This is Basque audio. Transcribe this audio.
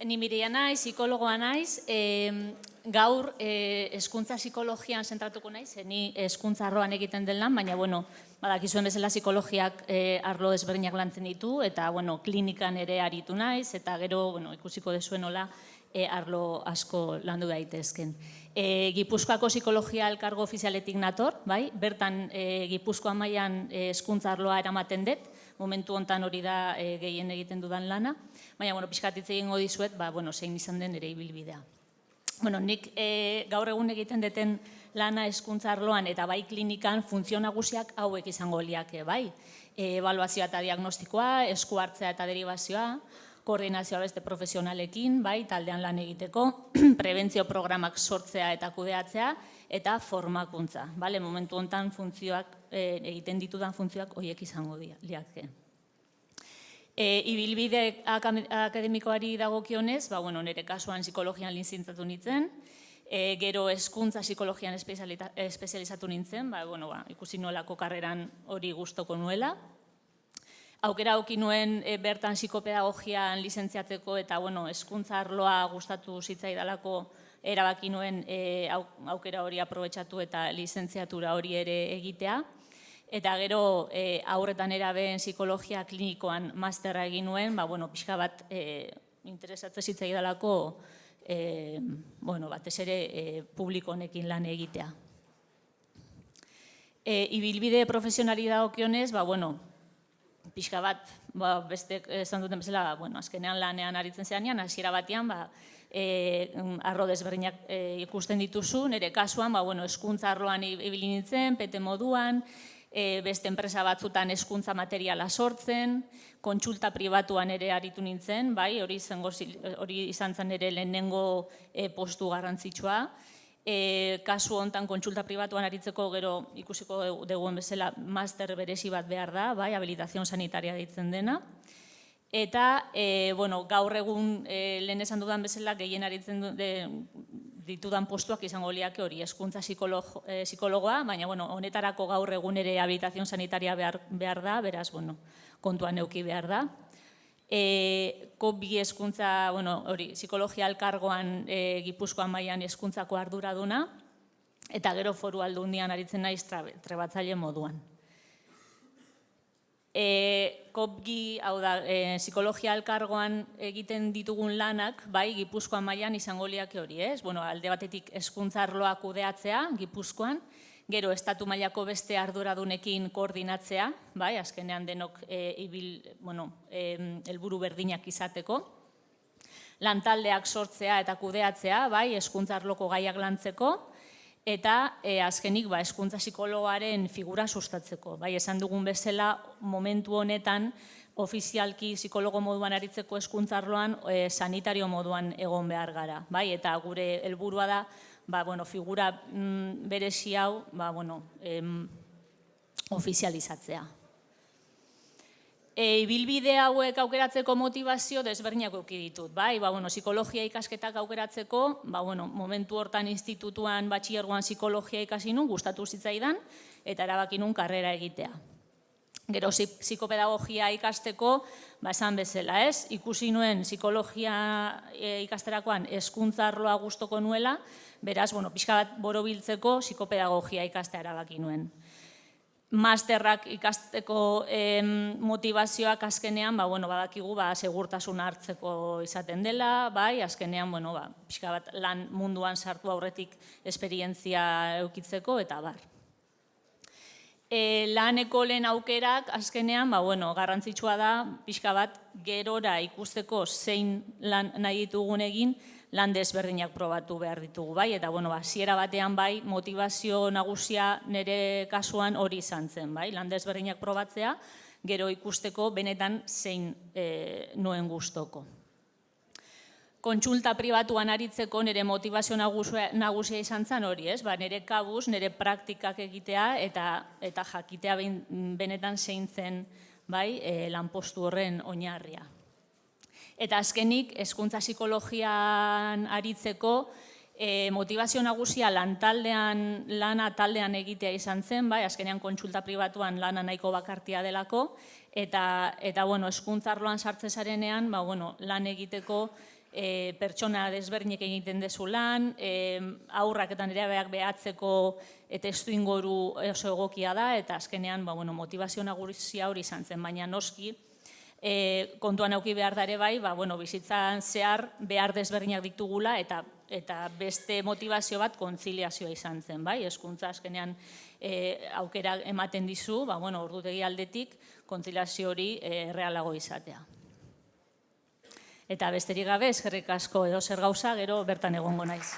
Ni Mireia naiz, psikologoa naiz, gaur hezkuntza psikologian zentratuko naiz, ni hezkuntza arloan egiten den lan, baina badakizuen bezala psikologiak arlo desberdinak lantzen ditu, eta klinikan ere aritu naiz, eta gero ikusiko dezuen nola arlo asko landu daitezken. Gipuzkoako psikologia elkargo ofizialetik nator, bertan Gipuzkoa mailan hezkuntza arloa eramaten dut, momentu hontan hori da gehien egiten dudan lana, baina pixkat hitz egingo dizuet, zein izan den ere ibilbidea. Nik gaur egun egiten duten lana hezkuntza arloan eta bai klinikan funtzio nagusiak hauek izango liake, ebaluazioa eta diagnostikoa, esku hartzea eta deribazioa, koordinazioa beste profesionalekin, taldean lan egiteko, prebentzio programak sortzea eta kudeatzea, eta formakuntza. Momentu honetan egiten ditudan funtzioak horiek izango liake. Ibilbide akademikoari dagokionez, nire kasuan psikologian lizenziatu nintzen, gero hezkuntza psikologian espezializatu nintzen, ikusi nolako karreran hori gustoko nuela. Aukera auki nuen bertan psikopedagogian lizentziatzeko eta hezkuntza arloa gustatu zitzaidalako erabaki nuen aukera hori aprobetxatu eta lizentziatura hori ere egitea. Eta gero haurretan eraben psikologia klinikoan masterra egin nuen, pixka bat interesatzen zitzaidalako batez ere publiko honekin lan egitea. Ibilbide profesionali dagokionez, pixka bat, beste esan duten bezala, azkenean lanean aritzen zeanean, hasiera batean, arlo desberdinak ikusten dituzu, nire kasuan, hezkuntza arloan ibili nintzen, PT moduan, beste enpresa batzutan hezkuntza materiala sortzen, kontsulta pribatuan ere aritu nintzen, hori izan zen ere lehenengo postu garrantzitsua. Kasu honetan kontsulta pribatuan aritzeko gero ikusiko dugun bezala master berezi bat behar da, habilitación sanitaria deitzen dena. Eta gaur egun lehen esan dudan bezala gehien aritzen ditudan postuak izango liake hori hezkuntza psikologoa, baina honetarako gaur egun ere habilitación sanitaria behar da, beraz kontuan eduki behar da. Bi hezkuntza, psikologia elkargoan Gipuzkoa mailan hezkuntzako arduraduna, eta gero Foru Aldundian aritzen naiz trebatzaile moduan. COPGI, hau da, psikologia elkargoan egiten ditugun lanak, Gipuzkoa mailan izango liake hori, ez? Alde batetik hezkuntza arloa kudeatzea Gipuzkoan, gero estatu mailako beste arduradunekin koordinatzea, azkenean denok helburu berdinak izateko, lantaldeak sortzea eta kudeatzea, hezkuntza arloko gaiak lantzeko, eta azkenik hezkuntza psikologoaren figura sustatzeko. Esan dugun bezala, momentu honetan, ofizialki psikologo moduan aritzeko hezkuntza arloan, sanitario moduan egon behar gara. Eta gure helburua da, figura berezi hau ofizializatzea. Ibilbide hauek aukeratzeko motivazio desberdinak eduki ditut. Psikologia ikasketak aukeratzeko, momentu hortan institutuan, batxilergoan psikologia ikasi nun, gustatu zitzaidan, eta erabaki nun karrera egitea. Gero psikopedagogia ikasteko, esan bezala, ez? Ikusi nuen psikologia ikasterakoan hezkuntza arloa gustoko nuela, beraz, pixka bat borobiltzeko psikopedagogia ikastea erabaki nuen. Masterrak ikasteko motivazioak azkenean, badakigu segurtasuna hartzeko izaten dela, azkenean, pixka bat lan munduan sartu aurretik esperientzia eukitzeko, eta bar. Laneko lehen aukerak azkenean, garrantzitsua da, pixka bat gerora ikusteko zein lan nahi ditugun egin, lan desberdinak probatu behar ditugu, eta hasiera batean motivazio nagusia nire kasuan hori izan zen, lan desberdinak probatzea, gero ikusteko benetan zein nuen gustoko. Kontsulta pribatuan aritzeko nire motivazio nagusia izan zen hori, nire kabuz, nire praktikak egitea eta jakitea benetan zein zen lanpostu horren oinarria. Eta azkenik, hezkuntza psikologian aritzeko motivazio nagusia lana taldean egitea izan zen, azkenean kontsulta pribatuan lana nahiko bakartia delako, eta hezkuntza arloan sartze zarenean lan egiteko pertsona desberdinek egiten dezu lan, aurrak eta nereabeak behatzeko testu ingoru oso egokia da, eta azkenean motivazio nagusia hori izan zen, baina noski, kontuan eduki behar da ere bai, bizitzan zehar behar desberdinak ditugula eta beste motivazio bat kontziliazioa izan zen, bai? Hezkuntza azkenean aukera ematen dizu, ordutegi aldetik kontziliazio hori errealago izatea. Eta besterik gabe, eskerrik asko edo zer gauza, gero bertan egongo naiz.